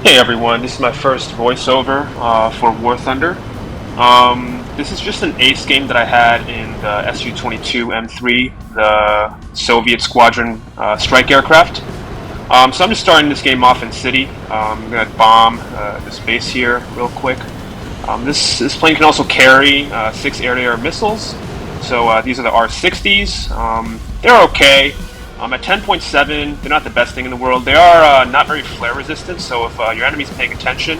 Hey everyone, this is my first voiceover for War Thunder. This is just an ace game that I had in the Su-22M3, the Soviet squadron strike aircraft. So I'm just starting this game off in city. I'm going to bomb this base here real quick. This plane can also carry 6 air-to-air missiles. So these are the R-60s. They're okay. At 10.7, they're not the best thing in the world. They are not very flare resistant, so if your enemy's paying attention,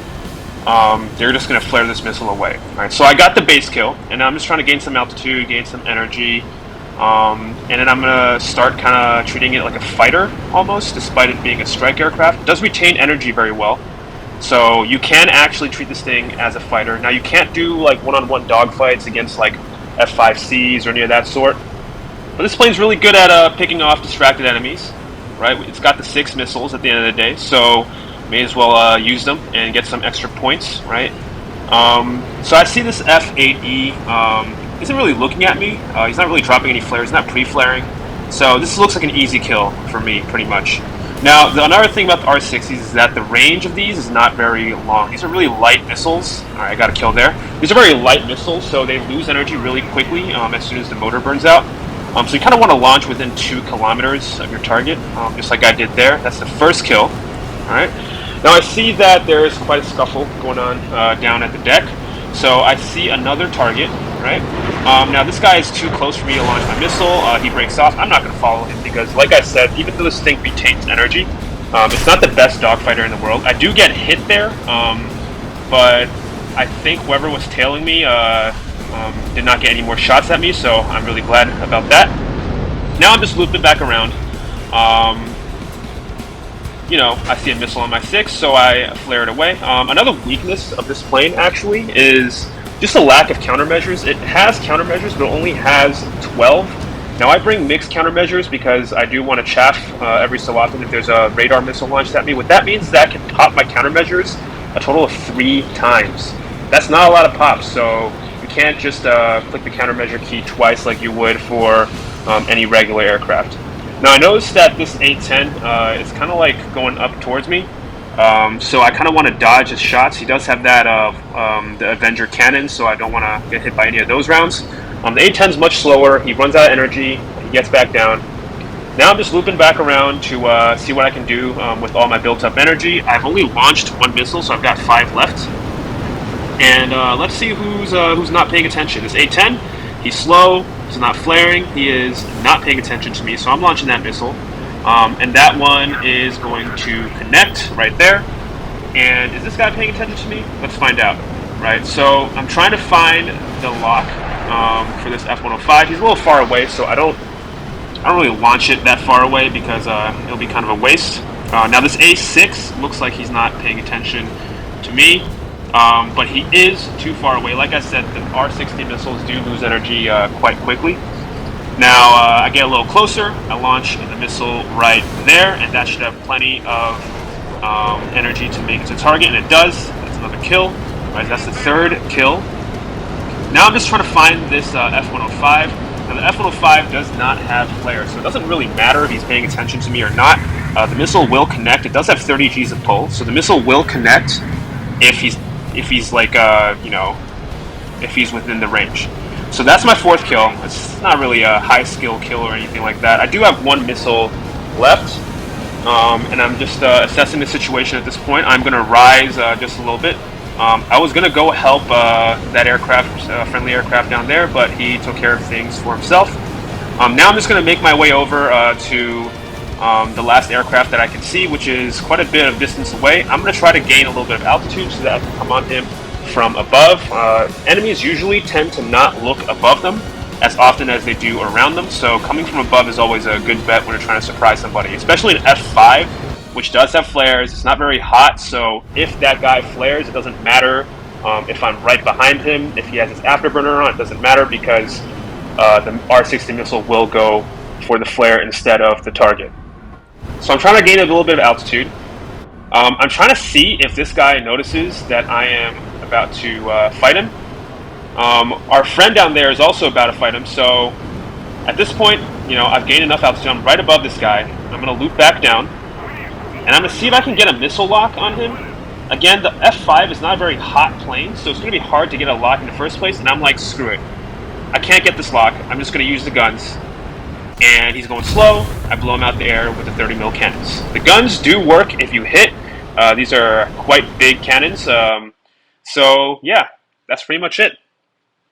they're just going to flare this missile away. Alright, so I got the base kill, and I'm just trying to gain some altitude, gain some energy, and then I'm going to start kind of treating it like a fighter, almost, despite it being a strike aircraft. It does retain energy very well, so you can actually treat this thing as a fighter. Now, you can't do like one-on-one dogfights against like F-5Cs or any of that sort. But this plane's really good at picking off distracted enemies, right? It's got the 6 missiles at the end of the day, so may as well use them and get some extra points, right? So I see this F8E isn't really looking at me. He's not really dropping any flares, he's not pre-flaring. So this looks like an easy kill for me, pretty much. Now, another thing about the R60s is that the range of these is not very long. These are really light missiles. Alright, I got a kill there. These are very light missiles, so they lose energy really quickly as soon as the motor burns out. So you kind of want to launch within 2 kilometers of your target, just like I did there. That's the first kill. Alright. Now I see that there is quite a scuffle going on down at the deck. So I see another target, right? Now this guy is too close for me to launch my missile. He breaks off. I'm not going to follow him because, like I said, even though this thing retains energy, it's not the best dogfighter in the world. I do get hit there, but I think whoever was tailing me did not get any more shots at me, so I'm really glad about that. Now I'm just looping back around. I see a missile on my 6, so I flare it away. Another weakness of this plane, actually, is just a lack of countermeasures. It has countermeasures, but it only has 12. Now I bring mixed countermeasures because I do want to chaff every so often if there's a radar missile launched at me. What that means is that I can pop my countermeasures a total of 3 times. That's not a lot of pops, so you can't just click the countermeasure key twice like you would for any regular aircraft. Now I noticed that this A-10 is kind of like going up towards me, so I kind of want to dodge his shots. He does have that the Avenger cannon, so I don't want to get hit by any of those rounds. The A-10 is much slower. He runs out of energy. He gets back down. Now I'm just looping back around to see what I can do with all my built-up energy. I've only launched 1 missile, so I've got 5 left. And let's see who's not paying attention. This A-10, he's slow, he's not flaring, he is not paying attention to me, so I'm launching that missile. And that one is going to connect right there. And is this guy paying attention to me? Let's find out. Right, so I'm trying to find the lock for this F-105. He's a little far away, so I don't really launch it that far away because it'll be kind of a waste. Now this A6 looks like he's not paying attention to me. But he is too far away. Like I said, the R-60 missiles do lose energy quite quickly. Now, I get a little closer, I launch the missile right there, and that should have plenty of energy to make it to target, and it does. That's another kill. Right, that's the 3rd kill. Now I'm just trying to find this F-105. Now, the F-105 does not have flares, so it doesn't really matter if he's paying attention to me or not. The missile will connect. It does have 30 Gs of pull, so the missile will connect if he's like, if he's within the range. So that's my 4th kill. It's not really a high skill kill or anything like that. I do have 1 missile left, and I'm just assessing the situation at this point. I'm going to rise just a little bit. I was going to go help that aircraft, friendly aircraft down there, but he took care of things for himself. Now I'm just going to make my way over to the last aircraft that I can see, which is quite a bit of distance away. I'm going to try to gain a little bit of altitude so that I can come on him from above. Enemies usually tend to not look above them as often as they do around them, so coming from above is always a good bet when you're trying to surprise somebody, especially in F5, which does have flares. It's not very hot, so if that guy flares, it doesn't matter if I'm right behind him. If he has his afterburner on, it doesn't matter because the R-60 missile will go for the flare instead of the target. So I'm trying to gain a little bit of altitude. I'm trying to see if this guy notices that I am about to fight him. Our friend down there is also about to fight him, so at this point, I've gained enough altitude. I'm right above this guy. I'm going to loop back down, and I'm going to see if I can get a missile lock on him. Again, the F5 is not a very hot plane, so it's going to be hard to get a lock in the first place, and I'm like, screw it. I can't get this lock. I'm just going to use the guns. And he's going slow. I blow him out the air with the 30 mil cannons. The guns do work if you hit. These are quite big cannons. So yeah, that's pretty much it.